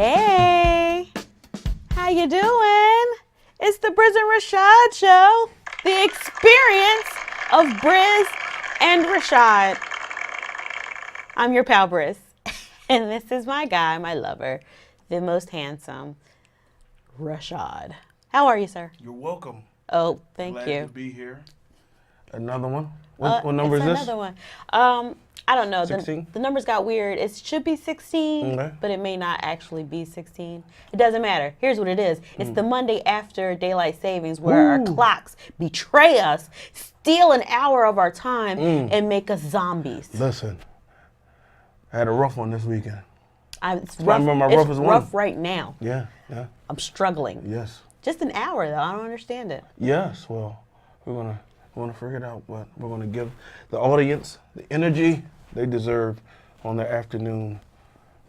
Hey, how you doing? It's the Briz and Rashad show, the experience of Briz and Rashad. I'm your pal Briz, and this is my guy, my lover, the most handsome, Rashad. How are you, sir? You're welcome. Oh, thank Glad you. to be here. Another one? What number is this? Another one. I don't know. 16? The numbers got weird. It should be 16, Okay. but it may not actually be 16. It doesn't matter. Here's what it is. It's the Monday after daylight savings where our clocks betray us, steal an hour of our time, and make us zombies. Listen, I had a rough one this weekend. It's rough. my It's roughest one. rough right now. Yeah. I'm struggling. Yes. Just an hour, though. I don't understand it. Yes. Well, we're gonna figure it out, but we're gonna give the audience the energy they deserve on their afternoon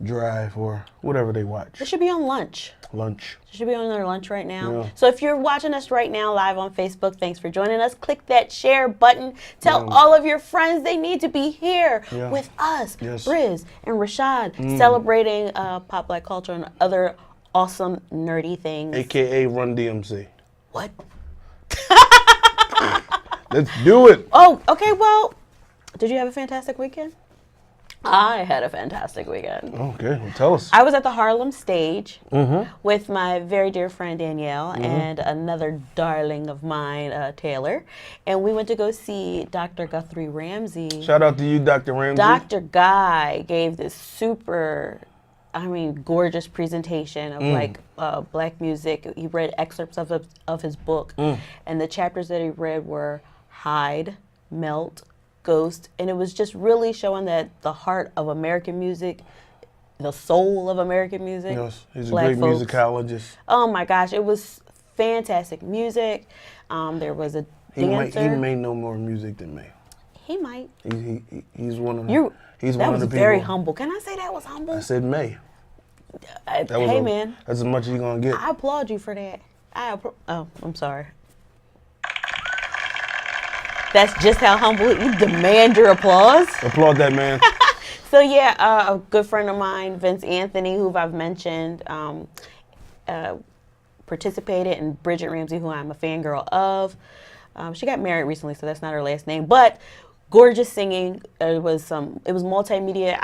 drive or whatever they watch. It should be on lunch. Lunch. It should be on their lunch right now. Yeah. So if you're watching us right now live on Facebook, thanks for joining us. Click that share button. Tell all of your friends they need to be here with us, Briz and Rashad, celebrating pop black culture and other awesome nerdy things. AKA Run DMC. What? Let's do it. Oh, okay. Well, did you have a fantastic weekend? I had a fantastic weekend. Okay, well, tell us. I was at the Harlem stage with my very dear friend Danielle and another darling of mine, Taylor. And we went to go see Dr. Guthrie Ramsey. Shout out to you, Dr. Ramsey. Dr. Guy gave this gorgeous presentation of black music. He read excerpts of his book. And the chapters that he read were Hide, Melt, Ghost, and it was just really showing that the heart of American music, the soul of American music. Yes, he's a black great folks. musicologist. Oh my gosh, it was fantastic music. There was a dancer. He may know more music than me. He might. He's one of the. He's one of the people. Very humble. Can I say that was humble? I said may. Man, that's as much as you're gonna get. I applaud you for that. I'm sorry. That's just how humble you demand your applause. Applaud that man. So yeah, a good friend of mine, Vince Anthony, who I've mentioned, participated in Bridget Ramsey, who I'm a fangirl of. She got married recently, so that's not her last name. But gorgeous singing. It was multimedia.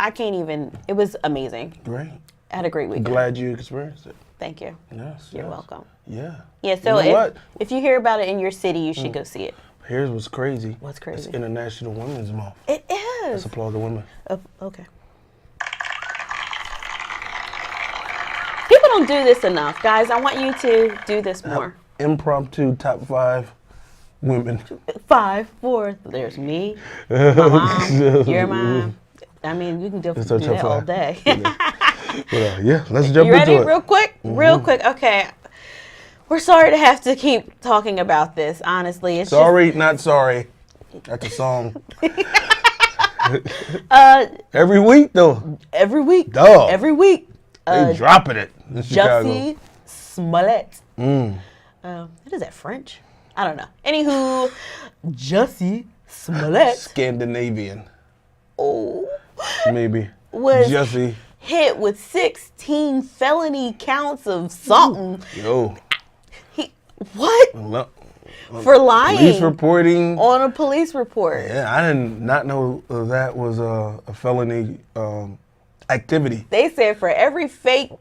It was amazing. Great. I had a great weekend. Glad you experienced it. Thank you. Yes. You're welcome. Yeah. Yeah. So you know if you hear about it in your city, you should go see it. Here's what's crazy. What's crazy? It's International Women's Month. It is. Let's applaud the women. Okay. People don't do this enough, guys. I want you to do this more. Impromptu top 5 women. 5, 4. There's me, my mom, your mom. I mean, you can do that all day. Yeah, let's jump into it. You ready? Real quick? Real quick. Okay. We're sorry to have to keep talking about this, honestly. It's sorry, not sorry. That's a song. Every week, though. Every week. Duh. Every week. They dropping it in Chicago. Jussie Smollett. What is that, French? I don't know. Anywho, Jussie Smollett. Scandinavian. Oh. Maybe. Was Jussie. Hit with 16 felony counts of something. Yo. What? For lying. Police reporting. On a police report. Yeah, I did not know that was a felony activity. They said for every fake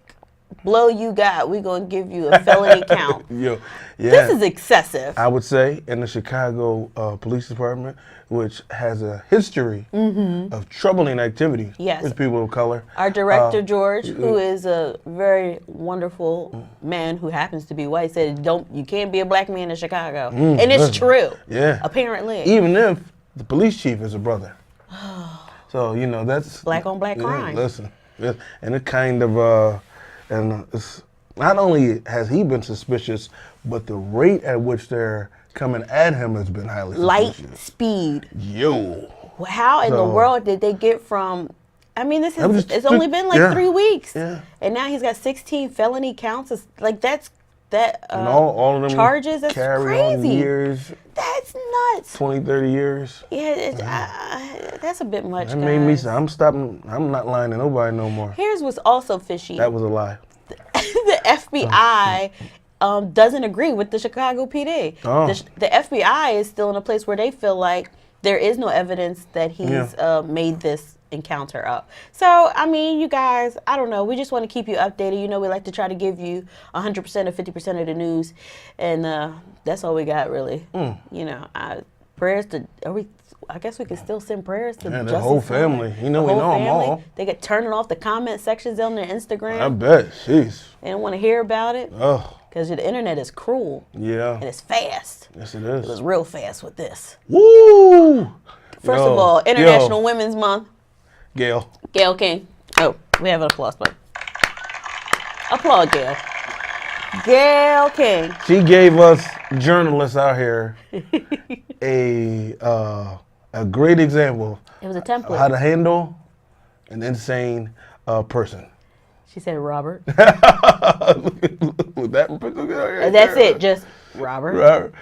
blow you got, we're going to give you a felony count. Yo, yeah. This is excessive. I would say in the Chicago Police Department, which has a history of troubling activity with people of color. Our director, George, who is a very wonderful man who happens to be white, said, you can't be a black man in Chicago. And it's true. Yeah. Apparently. Even if the police chief is a brother. So, that's... Black on black crime. Listen. And it kind of... it's not only has he been suspicious, but the rate at which they're coming at him has been highly suspicious. Light speed. Yo. How in the world did they get from... I mean, it's only been like 3 weeks. Yeah. And now he's got 16 felony counts. And all of them charges. That's carry crazy. On years. That's nuts. 20, 30 years. Yeah, that's a bit much, That made me say, I'm not lying to nobody no more. Here's what's also fishy. That was a lie. FBI doesn't agree with the Chicago PD. Oh. The FBI is still in a place where they feel like there is no evidence that he's made this encounter up. So, I mean, you guys, I don't know. We just want to keep you updated. You know, we like to try to give you 100% or 50% of the news, and that's all we got, really. You know, prayers to. I guess we can still send prayers to the whole family. You know, we know them all. They get turning off the comment sections on their Instagram. I bet. Jeez. They don't want to hear about it. Oh. Because the internet is cruel. Yeah. And it's fast. Yes, it is. It was real fast with this. Woo! First of all, International Women's Month. Gail King. Oh, we have an applause button. Applaud Gail. Gail King. She gave us journalists out here a great example. It was a template. Of how to handle an insane person. She said Robert. With that, that's it, just Robert.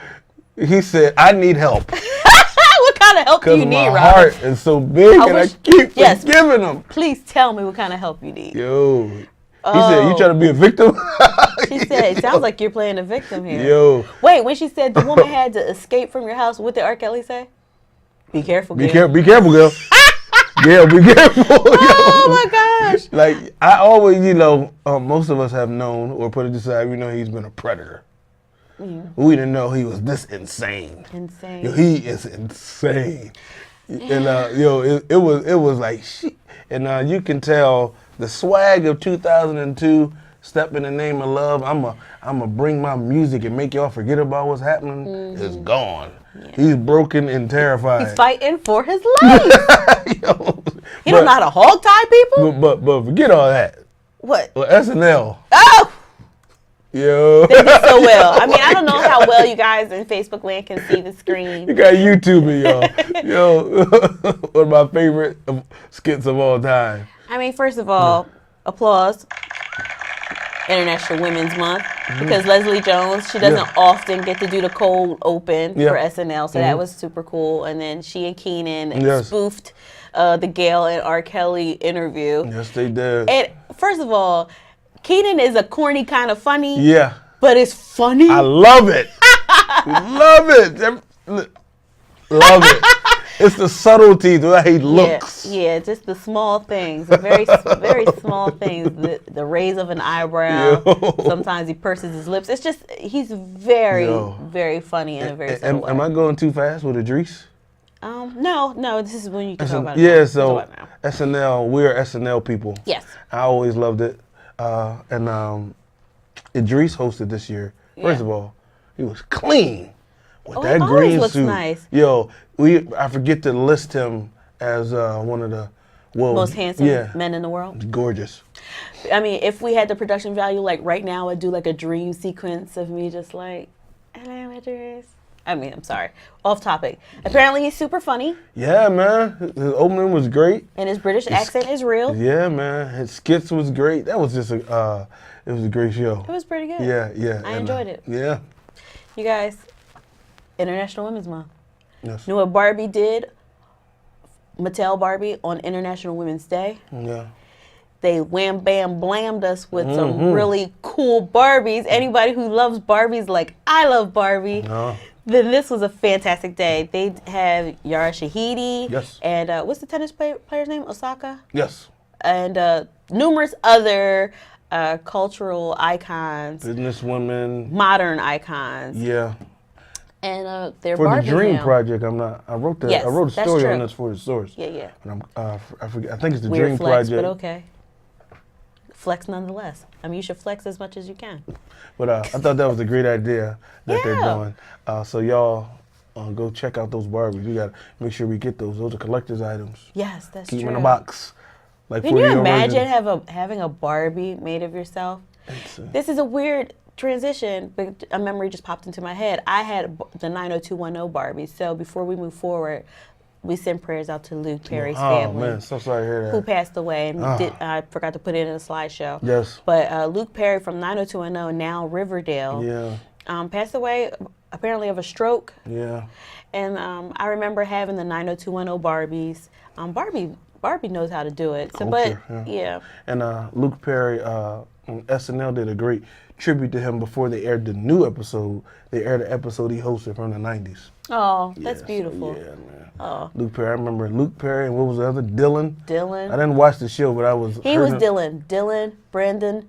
He said, I need help. What kind of help do you need, Robert? My heart is so big and I keep forgiving him. Please tell me what kind of help you need. Yo. He said, you trying to be a victim? She said, it sounds like you're playing a victim here. Yo. Wait, when she said the woman had to escape from your house, what did R. Kelly say? Be careful, Gail. Be careful, Gail. Gail, be careful. Oh, my gosh. Like, I always, most of us have known or put it aside, we know he's been a predator. We didn't know he was this insane. Insane. Yo, he is insane. And it was like shit. And you can tell the swag of 2002, Step in the Name of Love. I'ma bring my music and make y'all forget about what's happening. Is gone. Yeah. He's broken and terrified. He's fighting for his life. Yo, he don't know how to hog tie people. But forget all that. What? Well, SNL. Oh. Yo. They did so well. I mean, I don't know how well you guys in Facebook land can see the screen. You got YouTube, y'all. Yo, one of my favorite skits of all time. I mean, first of all, applause. International Women's Month. Because Leslie Jones, she doesn't often get to do the cold open for SNL, so that was super cool. And then she and Keenan spoofed the Gail and R. Kelly interview. Yes, they did. And first of all, Keenan is a corny kind of funny. Yeah. But it's funny. I love it. Love it. Love it. It's the subtlety, the way he looks. Yeah, just the small things, the very small things. The raise of an eyebrow. Yo. Sometimes he purses his lips. It's just, he's very funny in a very subtle way. Am I going too fast with Idris? No, this is when you can talk about it. Yeah, so SNL, we're SNL people. Yes. I always loved it. And Idris hosted this year. First of all, he was clean with that green looks suit. Nice. Yo, I forget to list him as one of the most handsome men in the world. Gorgeous. I mean, if we had the production value, like right now, I'd do like a dream sequence of me just like, hello, Idris. I mean, I'm sorry. Off topic. Apparently, he's super funny. Yeah, man. His opening was great. And his British accent is real. Yeah, man. His skits was great. That was just it was a great show. It was pretty good. Yeah. I enjoyed it. Yeah. You guys, International Women's Month. Yes. You know what Barbie did? Mattel Barbie on International Women's Day. Yeah. They wham bam blammed us with some really cool Barbies. Anybody who loves Barbies like I love Barbie. Then this was a fantastic day. They have Yara Shahidi. Yes. And what's the tennis player's name? Osaka? Yes. And numerous other cultural icons. Businesswomen. Modern icons. Yeah. And they're for Barbies the Dream now. Project. I wrote a story on this for the source. Yeah. And I forget. I think it's the Weird Dream flex, Project. But okay. Flex nonetheless. I mean, you should flex as much as you can. But I thought that was a great idea that they're doing. So y'all go check out those Barbies. We got to make sure we get those. Those are collector's items. Yes, that's true. Keep them in a box. Like Can you imagine having a Barbie made of yourself? This is a weird transition, but a memory just popped into my head. I had the 90210 Barbie. So before we move forward, we send prayers out to Luke Perry's family. Oh, man, so sorry to hear that. Who passed away. And I forgot to put it in a slideshow. Yes. But Luke Perry from 90210, now Riverdale, passed away apparently of a stroke. Yeah. And I remember having the 90210 Barbies. Barbie knows how to do it. So, Culture, yeah. And Luke Perry SNL did a great tribute to him before they aired the new episode. They aired the episode he hosted from the 90s. Oh, that's beautiful. So, yeah, man. Oh. Luke Perry. I remember Luke Perry and what was the other? Dylan. Dylan. I didn't watch the show, but I was. He was Dylan. Dylan, Brenda, and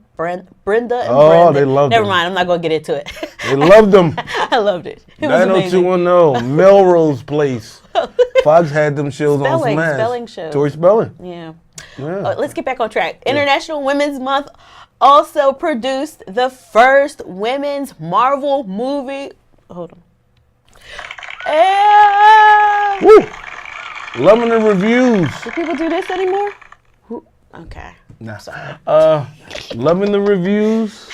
Brendan. Oh, they loved him. Never mind. I'm not going to get into it. They loved him. I loved it. It was amazing. 90210 Melrose Place. Fox had them shows on Smash. Spelling shows. Tori Spelling. Yeah. Yeah. Let's get back on track. International Women's Month also produced the first women's Marvel movie. Hold on. Woo! Loving the reviews. Do people do this anymore? Okay. Nah. Sorry. Loving the reviews.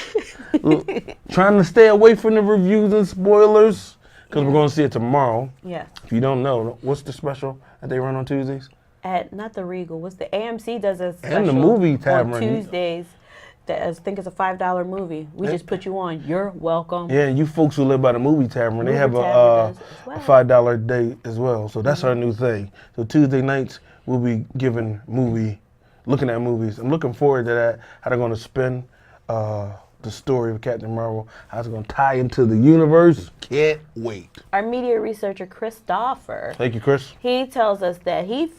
Trying to stay away from the reviews and spoilers because we're going to see it tomorrow. Yeah. If you don't know, what's the special that they run on Tuesdays? At not the Regal. What's the AMC does a special And the movie tavern on Tuesdays. That I think it's a $5 movie. We just put you on. You're welcome. Yeah, and you folks who live by the movie tavern, they have a $5 day as well. So that's our new thing. So Tuesday nights we'll be looking at movies. I'm looking forward to that. How they're going to spin the story of Captain Marvel. How it's going to tie into the universe. Can't wait. Our media researcher Christopher. Thank you, Chris. He tells us that he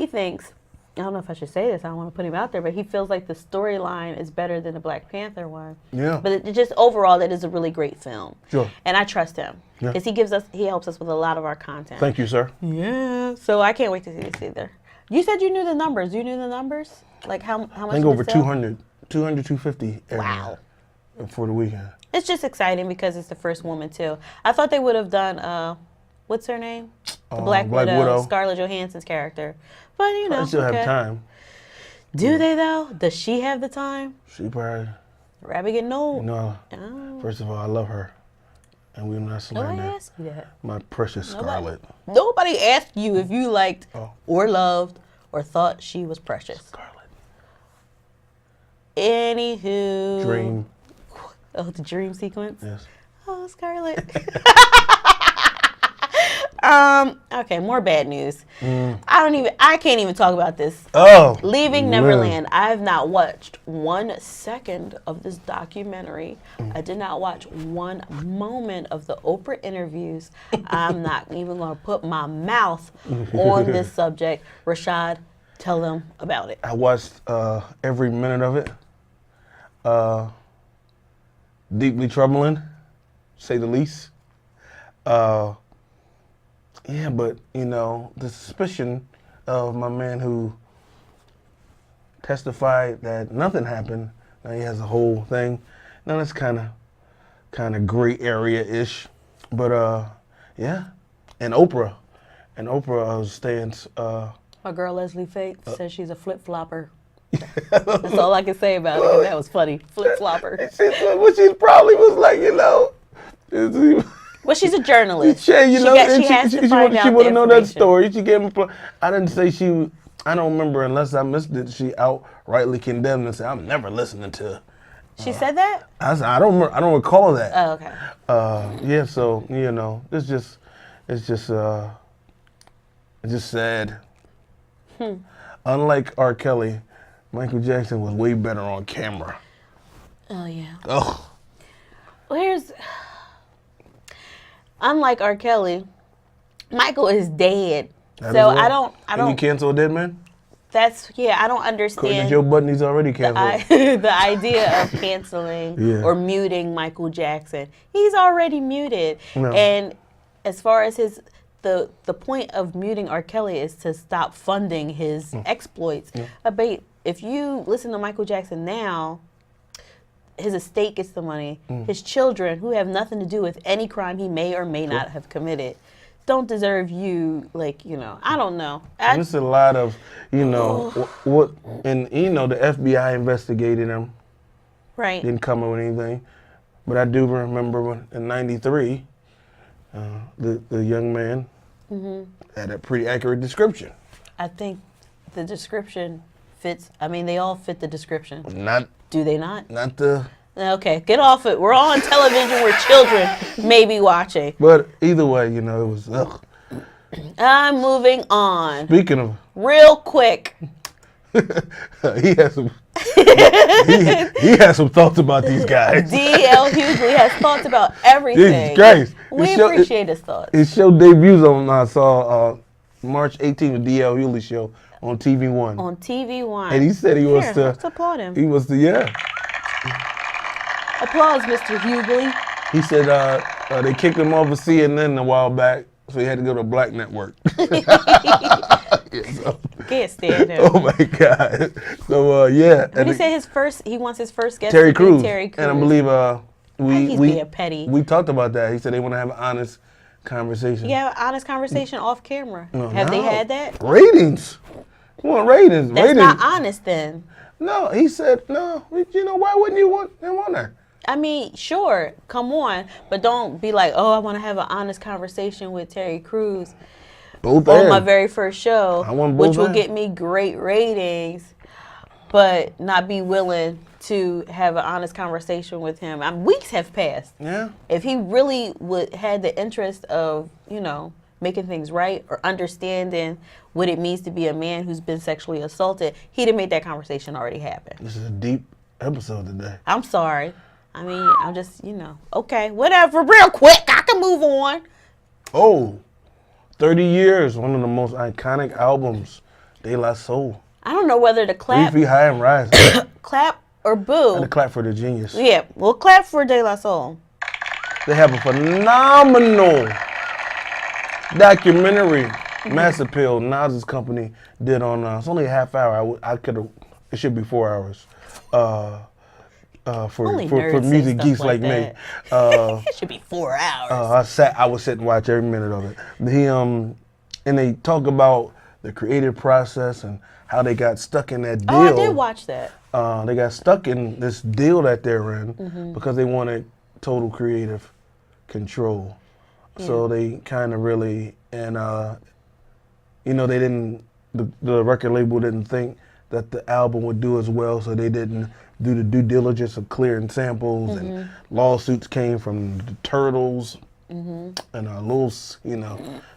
thinks. I don't know if I should say this. I don't want to put him out there, but he feels like the storyline is better than the Black Panther one. Yeah. But it just overall, that is a really great film. Sure. And I trust him because he helps us with a lot of our content. Thank you, sir. Yeah. So I can't wait to see this either. You said you knew the numbers. You knew the numbers? Like how much? I think over 200, 250. Wow. For the weekend. It's just exciting because it's the first woman too. I thought they would have done what's her name? The Black Widow, Scarlett Johansson's character. But you know, I still have time. Do they though? Does she have the time? She probably. Rabbit getting old. No. First of all, I love her, and we're not slandering. Nobody asked you that. My precious Scarlett. Nobody asked you if you liked or loved or thought she was precious. Scarlett. Anywho. Dream. Oh, the dream sequence. Yes. Oh, Scarlett. Okay, more bad news. I can't even talk about this. Oh. Leaving Neverland. I have not watched 1 second of this documentary. I did not watch one moment of the Oprah interviews. I'm not even going to put my mouth on this subject. Rashad, tell them about it. I watched every minute of it. Deeply troubling, say the least. Yeah, but, you know, the suspicion of my man who testified that nothing happened, now he has a whole thing. Now that's kind of gray area-ish. But, yeah. And Oprah was staying... My girl Leslie Fate says she's a flip-flopper. That's all I can say about it, 'cause that was funny. Flip-flopper. What she probably was like, you know... Well, she's a journalist. She has to find out she want to know that story. She gave him. I didn't say she. I don't remember unless I missed it. She outrightly condemned and said, "I'm never listening to." She said that. I said, I don't recall that. Oh, okay. Yeah. So you know, it's just sad. Unlike R. Kelly, Michael Jackson was way better on camera. Oh yeah. Oh. Well, unlike R. Kelly, Michael is dead. I don't. Can you cancel a dead man? I don't understand. According to Joe Budden, he's already canceled. The idea of canceling or muting Michael Jackson. He's already muted. No. And as far as the point of muting R. Kelly is to stop funding his exploits. But if you listen to Michael Jackson now, his estate gets the money. His children, who have nothing to do with any crime he may or may not have committed, don't deserve you, I don't know. There's a lot of, what, and the FBI investigated him. Right. Didn't come up with anything. But I do remember when, in '93, the young man had a pretty accurate description. I think the description fits, they all fit the description. Not. Do they not? Not the... Okay, get off it. We're all on television where children may be watching. But either way, it was... Ugh. I'm moving on. Speaking of... Real quick. he has some. he has some thoughts about these guys. D.L. Hughley has thoughts about everything. Jesus Christ. We appreciate his thoughts. His show debuts on, I saw March 18th, the D.L. Hughley show on TV1. On TV1. And he said he was let's applaud him. He was the, yeah. Applause, Mr. Hughley. He said they kicked him off of CNN a while back, so he had to go to a black network. Can't stand him. Oh my God. So yeah. Did he say he wants his first guest Terry to Crews. be Terry Crews? And I believe he's being petty. We talked about that. He said they want to have an honest conversation. Yeah, honest conversation off camera. Have they had that? Ratings. We want ratings. That's not honest then. No, he said no. You know, why wouldn't you want that? I mean, sure, come on, but don't be like, oh, I want to have an honest conversation with Terry Crews Both on my very first show, I want both which will get me great ratings, but not be willing to have an honest conversation with him. Weeks have passed. Yeah. If he really had the interest of, making things right or understanding what it means to be a man who's been sexually assaulted, he'd have made that conversation already happen. This is a deep episode today. I'm sorry. I mean, I'm just, okay, whatever, real quick, I can move on. Oh, 30 years, one of the most iconic albums, De La Soul. I don't know whether to 3 clap, Feet High and Rising. clap or boo. And a clap for the genius. Yeah, we'll clap for De La Soul. They have a phenomenal documentary, Mass Appeal, Nas's company did on, it's only a half hour. It should be 4 hours. For music geeks like me. It should be 4 hours. I would sit and watch every minute of it. And they talk about the creative process and how they got stuck in that deal. Oh, I did watch that. They got stuck in this deal that they're in because they wanted total creative control. Yeah. So they kind of really, and they didn't, the record label didn't think that the album would do as well, so they didn't do the due diligence of clearing samples, and lawsuits came from the Turtles and Los,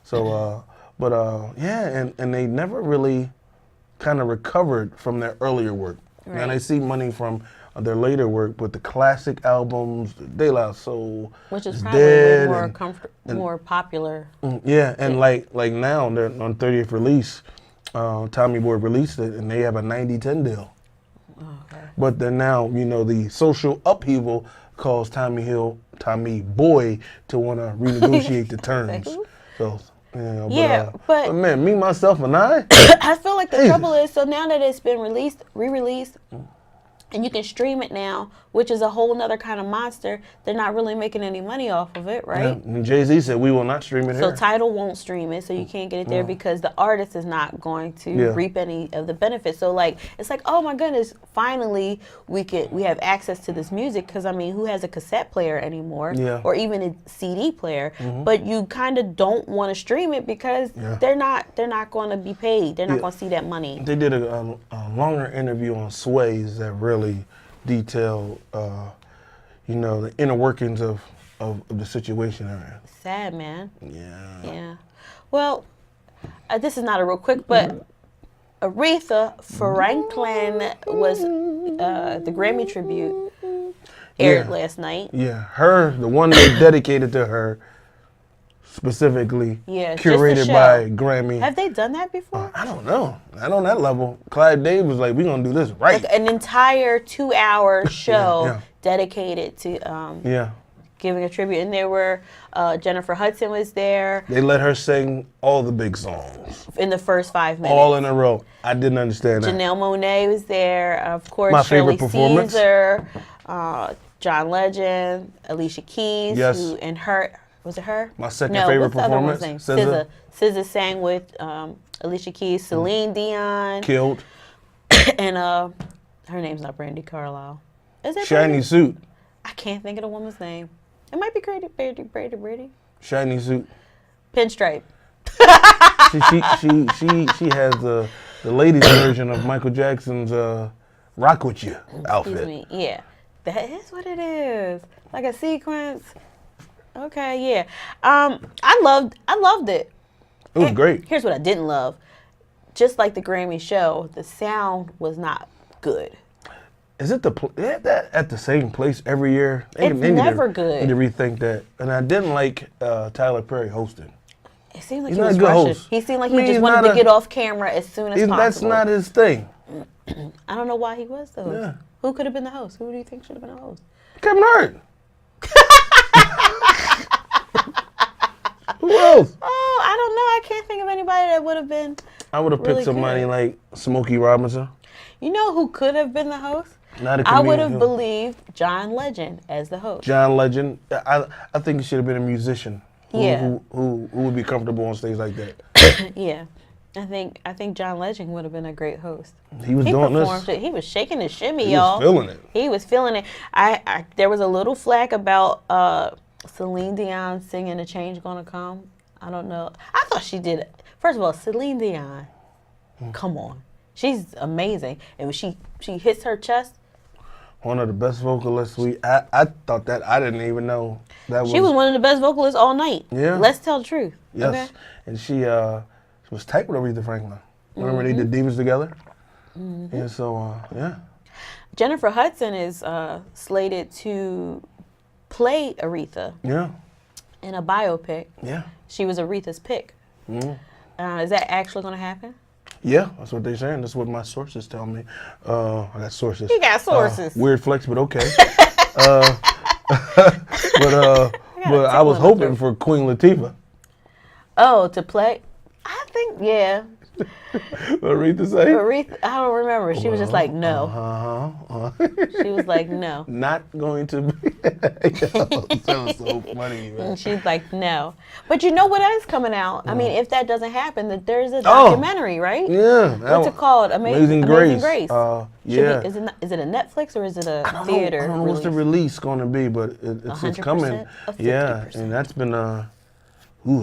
So, and they never really kind of recovered from their earlier work. Right. Now they see money from their later work, but the classic albums, De La Soul, which is probably more popular. Yeah, and like now they're on 30th release. Tommy Boy released it, and they have a 90-10 deal. Okay. But then now, the social upheaval caused Tommy Boy to want to renegotiate the terms. So, but man, me, myself, and I. I feel like the trouble is, so now that it's been re-released, and you can stream it now, which is a whole nother kind of monster. They're not really making any money off of it, right? Yeah. And Jay-Z said we will not stream it here. So Tidal won't stream it, so you can't get it there because the artist is not going to reap any of the benefits. So it's like, oh my goodness, finally we have access to this music, because who has a cassette player anymore, or even a CD player? But you kind of don't want to stream it because they're not going to be paid. They're not going to see that money. They did a longer interview on Sways that really detailed, the inner workings of the situation they're in. Sad, man. Yeah. Yeah. Well, this is not a real quick, but Aretha Franklin was the Grammy tribute aired last night. Yeah, the one they dedicated to her, specifically curated by Grammy. Have they done that before? I don't know. Not on that level. Clive Davis was like, we're going to do this right. Like an entire 2-hour show dedicated to giving a tribute. And there were, Jennifer Hudson was there. They let her sing all the big songs. In the first 5 minutes. All in a row. I didn't understand that. Janelle Monáe was there. Of course, My Shirley favorite performance. Caesar, John Legend, Alicia Keys. Yes. Was it her? My second favorite performance. SZA sang with Alicia Keys, Celine Dion. Killed. And her name's not Brandy Carlisle. Is it Shiny Brandy? Suit. I can't think of the woman's name. It might be Brady. Shiny Suit. Pinstripe. she has the ladies' version of Michael Jackson's "Rock With You" outfit. Excuse me. Yeah, that is what it is. Like a sequence. Okay, yeah. I loved it. It was great. Here's what I didn't love. just like the Grammy show, the sound was not good. Is it that at the same place every year? It's never good. Need to rethink that. And I didn't like Tyler Perry hosting. It seemed like He's he not was a good rushing. host. He seemed like he just wanted to get off camera as soon as possible. That's not his thing. I don't know why he was the host. Yeah. Who could have been the host? Who do you think should have been the host? Kevin Hart. Who else? Oh, I don't know. I can't think of anybody that would have been. I would have really picked somebody good. like Smokey Robinson. You know who could have been the host? Not a I would comedian. have believed John Legend as the host. John Legend. I think he should have been a musician. Yeah. Who would be comfortable on stage like that? Yeah. I think John Legend would have been a great host. He was doing this. He was shaking his shimmy, He y'all. was feeling it. He was feeling it. There was a little flack about Celine Dion singing "The Change Gonna Come." I don't know. I thought she did it. First of all, Celine Dion, come on, she's amazing. And when she hits her chest, One of the best vocalists I thought that. I didn't even know that was. she was one of the best vocalists all night. Yeah. Let's tell the truth. Yes. Okay? And she was tight with Aretha Franklin. Remember they did Divas together? And so, yeah. Jennifer Hudson is slated to play Aretha Yeah. in a biopic. Yeah. She was Aretha's pick. Is that actually going to happen? Yeah, that's what they're saying. That's what my sources tell me. I got sources. You got sources. Weird flex, but okay. But I was hoping for Queen Latifah. Oh, to play? I think, yeah. What Aretha say? Aretha, I don't remember. She was just like, no. She was like, no. Not going to be. That was so funny, man. And she's like, no. But you know what else coming out? I mean, if that doesn't happen, that there's a documentary, right? Yeah. What's it called? Amazing Grace. Yeah. Is it a Netflix or is it a I don't theater? know. I don't know what's the release going to be, but it's coming. 100%? Yeah, and that's been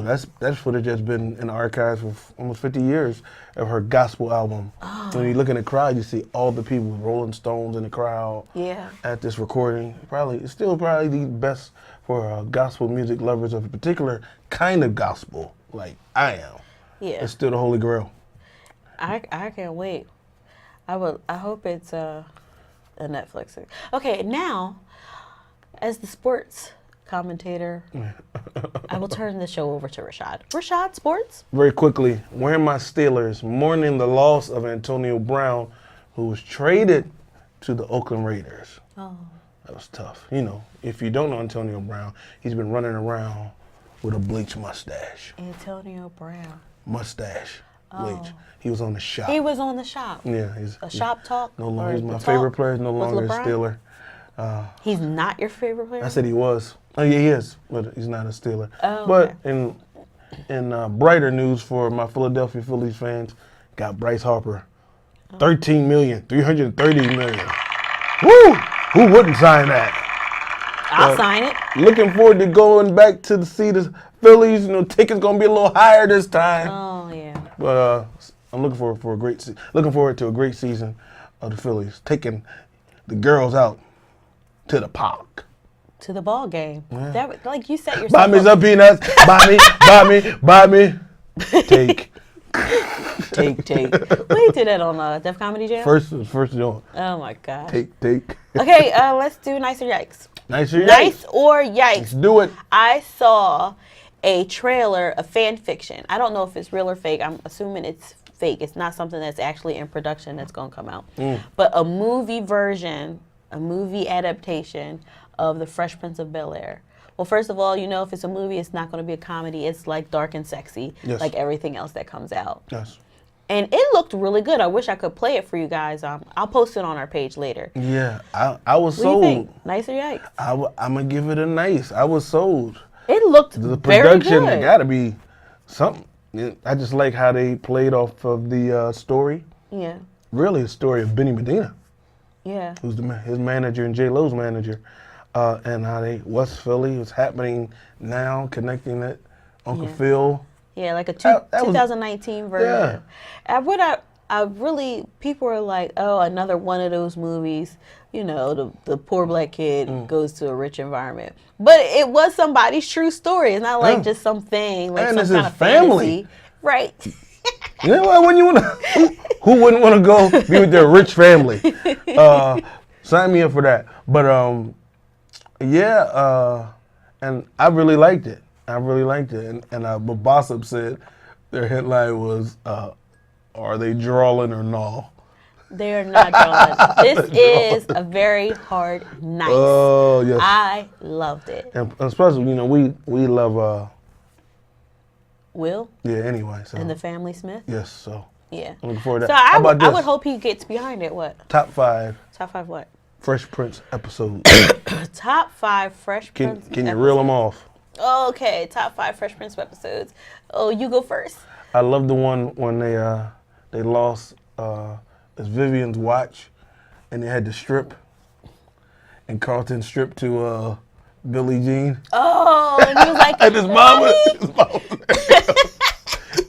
that's footage that's been in the archives for almost 50 years of her gospel album. When you look in the crowd, you see all the people, Rolling Stones in the crowd. Yeah. At this recording, it's still probably the best for gospel music lovers of a particular kind of gospel, like I am. Yeah. It's still the Holy Grail. I can't wait. I hope it's a Netflix thing. Okay, now, as the sports commentator, I will turn the show over to Rashad. Rashad, sports? Very quickly, wearing my Steelers, mourning the loss of Antonio Brown, who was traded to the Oakland Raiders. Oh. That was tough. You know, if you don't know Antonio Brown, he's been running around with a bleach mustache. Antonio Brown. Mustache. Bleach. He was on the shop. He was on the shop. Yeah. Shop talk? No longer. He's my the favorite talk player. No with longer a LeBron? Steeler. He's not your favorite player? I said he was. Oh yeah, he is, but he's not a Steeler. Oh, but in brighter news for my Philadelphia Phillies fans, got Bryce Harper, $13 million, $330 million. Woo! Who wouldn't sign that? I'll sign it. Looking forward to going back to see the Phillies. You know, tickets gonna be a little higher this time. Oh yeah. But I'm looking forward to a great season of the Phillies, taking the girls out to the park. To the ball game. Yeah. That, like you set yourself Buy me up. some peanuts. buy me. Take. Take. We did that on Def Comedy Jam. First joint. Oh my god. Take. Okay, let's do Nice or Yikes. Nice or yikes? Nice or Yikes. Let's do it. I saw a trailer, a fan fiction. I don't know if it's real or fake. I'm assuming it's fake. It's not something that's actually in production that's going to come out. But a movie version, a movie adaptation of The Fresh Prince of Bel-Air. Well, first of all, you know, if it's a movie, it's not going to be a comedy. It's like dark and sexy, like everything else that comes out. Yes. And it looked really good. I wish I could play it for you guys. I'll post it on our page later. Yeah, I was What do you sold. think? Nice or Yikes? I'm going to give it a nice. I was sold. It looked The very production good. got to be something. I just like how they played off of the story. Yeah. Really, a story of Benny Medina, Yeah. who's his manager and J-Lo's manager, and how West Philly was happening now, connecting it. Uncle Phil. Yeah, like a That was- 2019 version. And what I really, people are like, oh, another one of those movies, you know, the poor black kid goes to a rich environment. But it was somebody's true story. It's not like just something, like And some it's kind his of family. fantasy. Right. You know what? When you want to, who wouldn't want to go be with their rich family? Sign me up for that. But yeah, and I really liked it. And but Bossip said their headline was, "Are they drawing or no?" They're not drawing. This is a very hard night. Oh yes. I loved it. And especially, we love. Will? Yeah. Anyway, so. And the family Smith? Yes. So. Yeah. I'm looking forward to So that. How about this? I would hope he gets behind it. What? Top 5 Top 5 what? Fresh Prince episodes. Top 5 Fresh Prince Can you reel them off? Okay, top 5 Fresh Prince episodes. Oh, you go first. I love the one when they lost Vivian's watch, and they had to strip, and Carlton stripped to Billie Jean. Oh, and he was like, and his mama.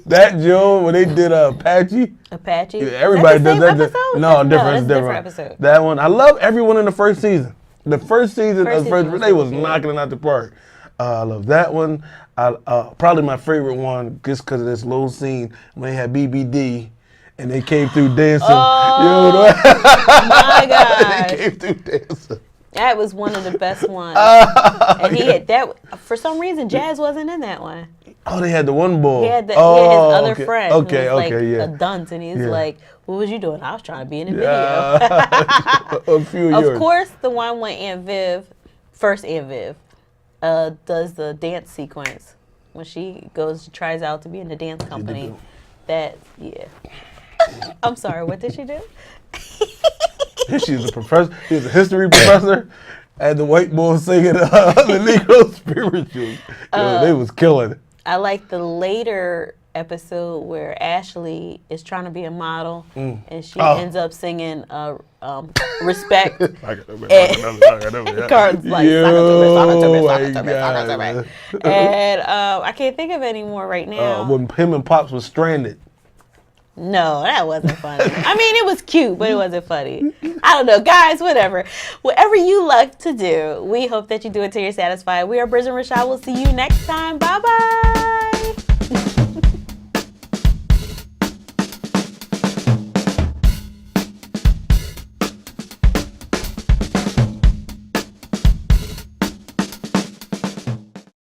That Joe when they did Apache. Apache. Yeah, everybody does that. Episode? No, That's different. a different episode. That one. I love everyone in the first season. The first season of Fresh Prince, they was knocking it out the park. I love that one. Probably my favorite one, just because of this little scene when they had BBD and they came through dancing. Oh, my God. They came through dancing. That was one of the best ones. And he had that. For some reason, Jazz wasn't in that one. Oh, they had the one boy. He had his other friend. Okay, who was like yeah. a dunce, and he's like, "What was you doing?" I was trying to be in the video. Of course, the one when Aunt Viv, first Aunt Viv, does the dance sequence when she tries out to be in the dance company. I'm sorry, what did she do? She's a professor. She's a history professor. And the white boy singing the Negro spirituals. They was killing. I like the later episode where Ashley is trying to be a model and she ends up singing Respect. Cards like, and I can't think of any more right now. When him and Pops was stranded. No, that wasn't funny. I mean, it was cute, but it wasn't funny. I don't know. Guys, whatever. Whatever you like to do, we hope that you do it till you're satisfied. We are Briz and Rashad. We'll see you next time. Bye-bye.